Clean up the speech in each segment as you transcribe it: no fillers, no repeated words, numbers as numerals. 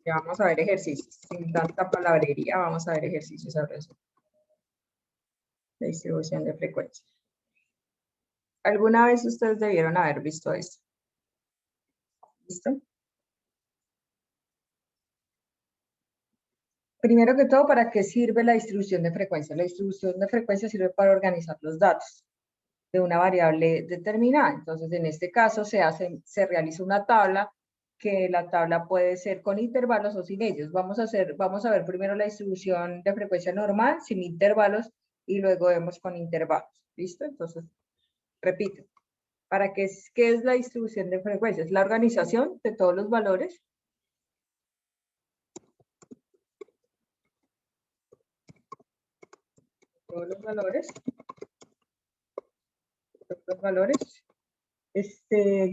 Ya vamos a ver ejercicios. Sin tanta palabrería, vamos a ver ejercicios ahora sí. La distribución de frecuencia. ¿Alguna vez ustedes debieron haber visto esto? ¿Listo? Primero que todo, ¿para qué sirve la distribución de frecuencia? La distribución de frecuencia sirve para organizar los datos de una variable determinada. Entonces, en este caso, se realiza una tabla, que la tabla puede ser con intervalos o sin ellos. Vamos a ver primero la distribución de frecuencia normal, sin intervalos, y luego vemos con intervalos. ¿Listo? Entonces, repito. ¿Qué es la distribución de frecuencias? La organización de todos los valores.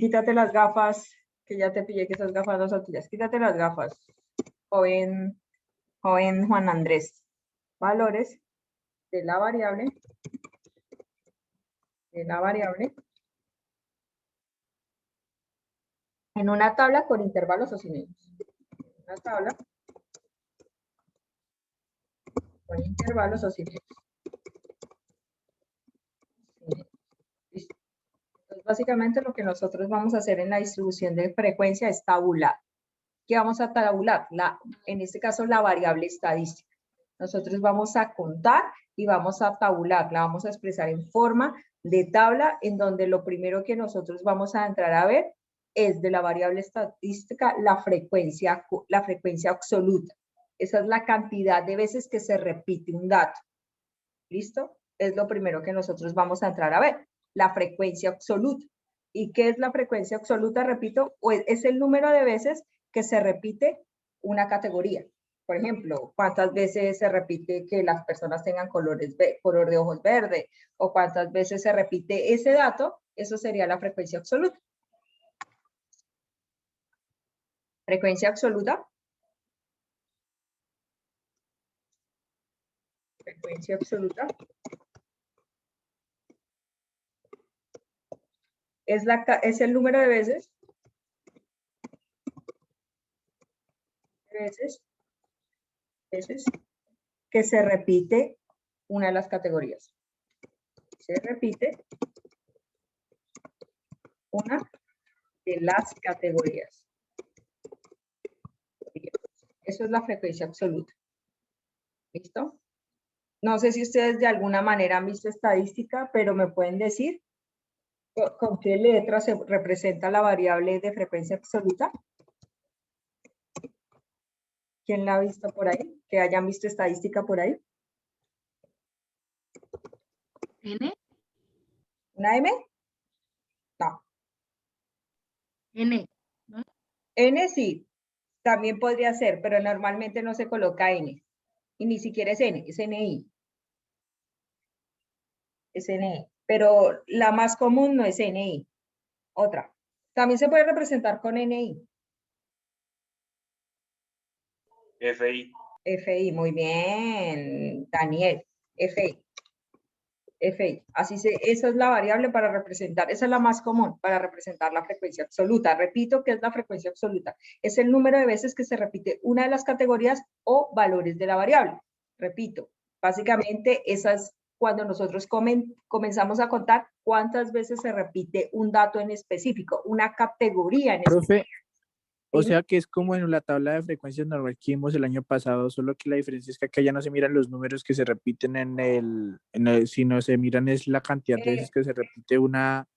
Quítate las gafas, que ya te pillé que esas gafas no son tuyas. Quítate las gafas, joven Juan Andrés. Valores de la variable, en una tabla con intervalos o sin ellos. Una tabla con intervalos o sin ellos. Entonces, básicamente lo que nosotros vamos a hacer en la distribución de frecuencia es tabular. ¿Qué vamos a tabular? En este caso, la variable estadística. Nosotros vamos a contar y vamos a tabular, la vamos a expresar en forma de tabla, en donde lo primero que nosotros vamos a entrar a ver es de la variable estadística la frecuencia absoluta. Esa es la cantidad de veces que se repite un dato. ¿Listo? Es lo primero que nosotros vamos a entrar a ver, la frecuencia absoluta. ¿Y qué es la frecuencia absoluta? Repito, es el número de veces que se repite una categoría. Por ejemplo, cuántas veces se repite que las personas tengan color de ojos verde, o cuántas veces se repite ese dato, eso sería la frecuencia absoluta. Frecuencia absoluta. Frecuencia absoluta. Es el número de veces que se repite una de las categorías. Se repite una de las categorías. Eso es la frecuencia absoluta. ¿Listo? No sé si ustedes de alguna manera han visto estadística, pero me pueden decir con qué letra se representa la variable de frecuencia absoluta. ¿Quién la ha visto por ahí? ¿Que hayan visto estadística por ahí? ¿N? ¿Una M? No. N, ¿no? N sí, también podría ser, pero normalmente no se coloca N. Y ni siquiera es N, es NI. Es NI. Pero la más común no es NI. Otra. También se puede representar con NI. FI. FI, muy bien, Daniel. FI. FI. Esa es la variable para representar, esa es la más común para representar la frecuencia absoluta. Repito, ¿qué es la frecuencia absoluta? Es el número de veces que se repite una de las categorías o valores de la variable. Repito, básicamente esa es cuando nosotros comenzamos a contar cuántas veces se repite un dato en específico, una categoría en específico. Profe, o sea que es como en la tabla de frecuencias normal que vimos el año pasado, solo que la diferencia es que acá ya no se miran los números que se repiten sino se miran es la cantidad de veces que se repite una.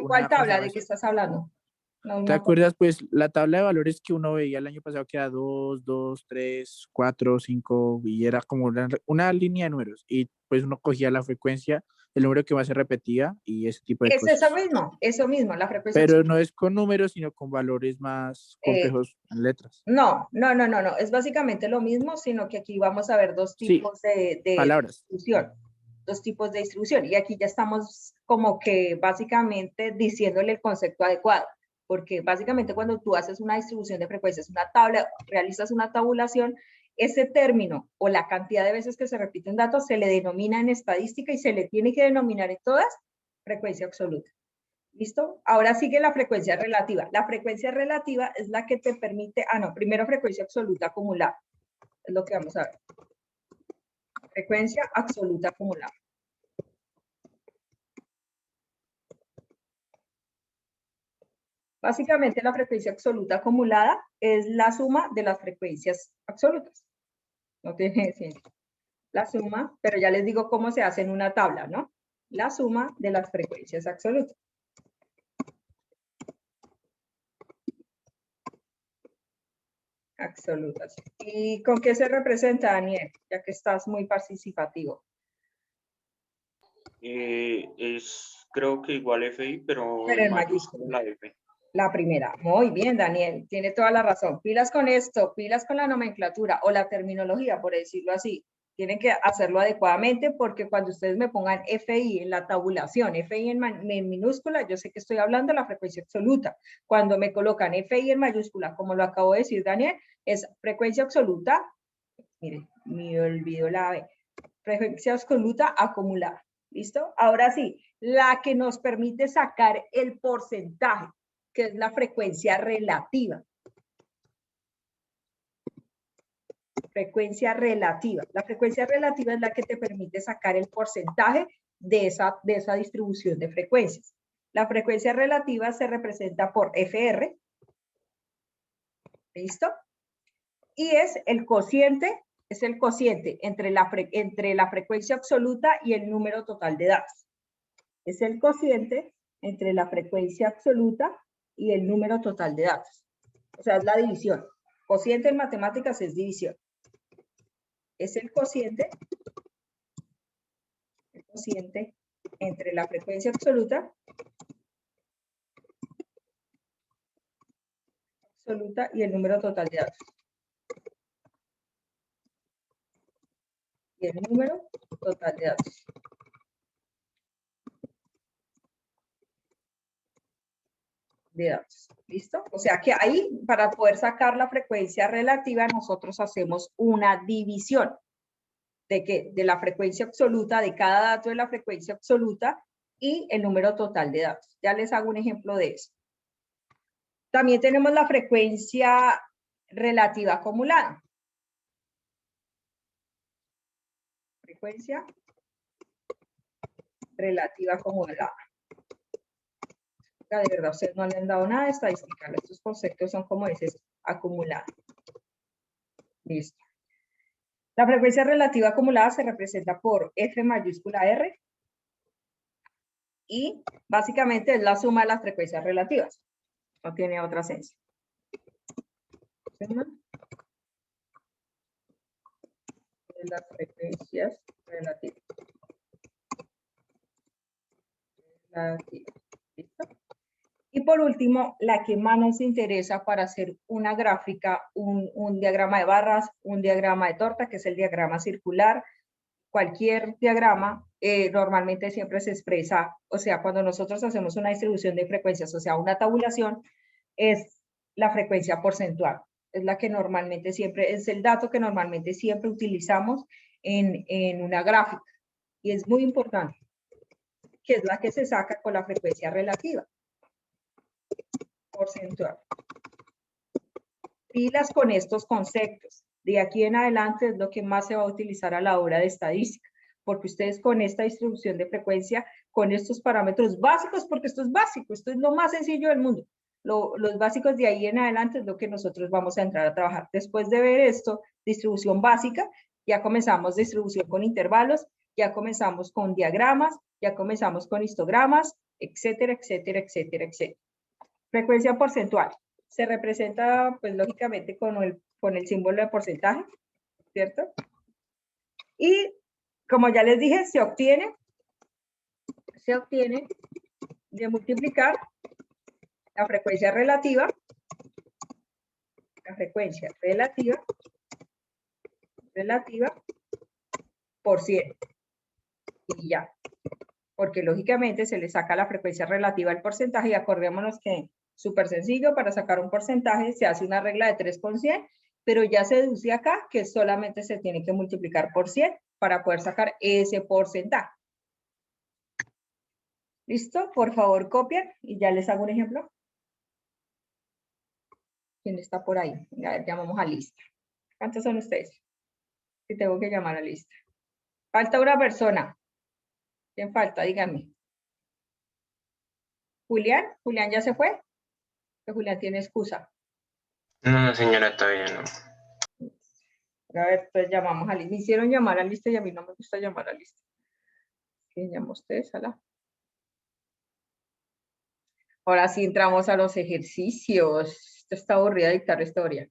¿Cuál tabla? ¿De qué estás hablando? No, ¿Te acuerdas? Pues la tabla de valores que uno veía el año pasado que era 2, 2, 3, 4, 5 y era como una línea de números y pues uno cogía la frecuencia, el número que más se repetía y ese tipo de es cosas. eso mismo, la frecuencia. Pero no es con números, sino con valores más complejos en letras. No, es básicamente lo mismo, sino que aquí vamos a ver dos tipos de palabras. distribución. Dos tipos de distribución. Y aquí ya estamos como que básicamente diciéndole el concepto adecuado. Porque básicamente cuando tú haces una distribución de frecuencias, una tabla, realizas una tabulación, ese término o la cantidad de veces que se repite un dato se le denomina en estadística y se le tiene que denominar en todas frecuencia absoluta. ¿Listo? Ahora sigue la frecuencia relativa. La frecuencia relativa es la que te permite, primero frecuencia absoluta acumulada. Es lo que vamos a ver. Frecuencia absoluta acumulada. Básicamente la frecuencia absoluta acumulada es la suma de las frecuencias absolutas. No tiene ciencia. La suma, pero ya les digo cómo se hace en una tabla, ¿no? La suma de las frecuencias absolutas. Absolutas. ¿Y con qué se representa, Daniel? Ya que estás muy participativo. Creo que igual FI, pero Pero en en mayúscula. mayúscula F. La primera. Muy bien, Daniel. Tiene toda la razón. Pilas con esto, pilas con la nomenclatura o la terminología, por decirlo así. Tienen que hacerlo adecuadamente porque cuando ustedes me pongan FI en la tabulación, FI en minúscula, yo sé que estoy hablando de la frecuencia absoluta. Cuando me colocan FI en mayúscula, como lo acabo de decir, Daniel, es frecuencia absoluta. Miren, me olvidó la B. Frecuencia absoluta acumulada. ¿Listo? Ahora sí, la que nos permite sacar el porcentaje, que es la frecuencia relativa. Frecuencia relativa. La frecuencia relativa es la que te permite sacar el porcentaje de esa distribución de frecuencias. La frecuencia relativa se representa por FR. ¿Listo? Y es el cociente entre la frecuencia absoluta y el número total de datos. Es el cociente entre la frecuencia absoluta y el número total de datos. O sea, es la división. Cociente en matemáticas es división. Es el cociente entre la frecuencia absoluta y el número total de datos. Y el número total de datos. ¿Listo? O sea que ahí, para poder sacar la frecuencia relativa, nosotros hacemos una división. ¿De qué? De la frecuencia absoluta, de cada dato de la frecuencia absoluta y el número total de datos. Ya les hago un ejemplo de eso. También tenemos la frecuencia relativa acumulada. Frecuencia relativa acumulada. De verdad, ustedes no le han dado nada de estadística. Estos conceptos son, como dices, acumulada. Listo. La frecuencia relativa acumulada se representa por F mayúscula R y básicamente es la suma de las frecuencias relativas. No tiene otra esencia. Suma de las frecuencias relativas. ¿Listo? Y por último, la que más nos interesa para hacer una gráfica, un diagrama de barras, un diagrama de torta, que es el diagrama circular. Cualquier diagrama normalmente siempre se expresa, o sea, cuando nosotros hacemos una distribución de frecuencias, o sea, una tabulación, es la frecuencia porcentual. Es la que normalmente siempre, es el dato que normalmente siempre utilizamos en una gráfica. Y es muy importante, que es la que se saca con la frecuencia relativa. Porcentual. Pilas con estos conceptos. De aquí en adelante es lo que más se va a utilizar a la hora de estadística, porque ustedes con esta distribución de frecuencia, con estos parámetros básicos, porque esto es básico, esto es lo más sencillo del mundo. Los básicos de ahí en adelante es lo que nosotros vamos a entrar a trabajar. Después de ver esto, distribución básica, ya comenzamos distribución con intervalos, ya comenzamos con diagramas, ya comenzamos con histogramas, etcétera, etcétera, etcétera, etcétera. Frecuencia porcentual. Se representa, pues, lógicamente con el símbolo de porcentaje, ¿cierto? Y, como ya les dije, se obtiene de multiplicar la frecuencia relativa por 100. Y ya. Porque, lógicamente, se le saca la frecuencia relativa al porcentaje y acordémonos que súper sencillo, para sacar un porcentaje se hace una regla de 3 con 100, pero ya se deduce acá que solamente se tiene que multiplicar por 100 para poder sacar ese porcentaje. ¿Listo? Por favor, copien y ya les hago un ejemplo. ¿Quién está por ahí? Venga, a ver, llamamos a lista. ¿Cuántos son ustedes? Que tengo que llamar a lista. Falta una persona. ¿Quién falta? Díganme. ¿Julián? ¿Julián ya se fue? Que Julián tiene excusa. No, señora, todavía no. A ver, pues llamamos a lista. Me hicieron llamar a lista y a mí no me gusta llamar a lista. ¿Qué llama usted, Sala? Ahora sí entramos a los ejercicios. Esto está aburrida dictar historia.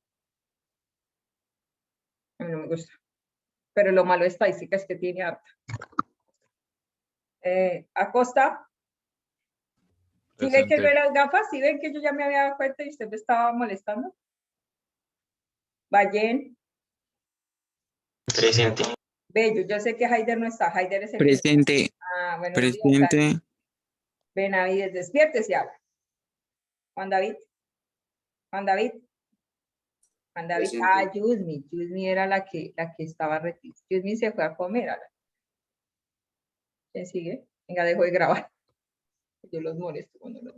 A mí no me gusta. Pero lo malo de estadística es que tiene harta. Acosta. ¿Sí ven que ve las gafas? ¿Sí ven que yo ya me había dado cuenta y usted me estaba molestando? Vallen. Presente. Bello, yo sé que Haider no está. Haider es el Presente. Ah, bueno, Presente. Benavides, despiértese ahora. Juan David. Juan David. Juan David. Presente. Ah, Yusmi. Yusmi era la que estaba retirada. Yusmi se fue a comer. ¿Quién sigue? Venga, dejo de grabar. Yo los molesto cuando los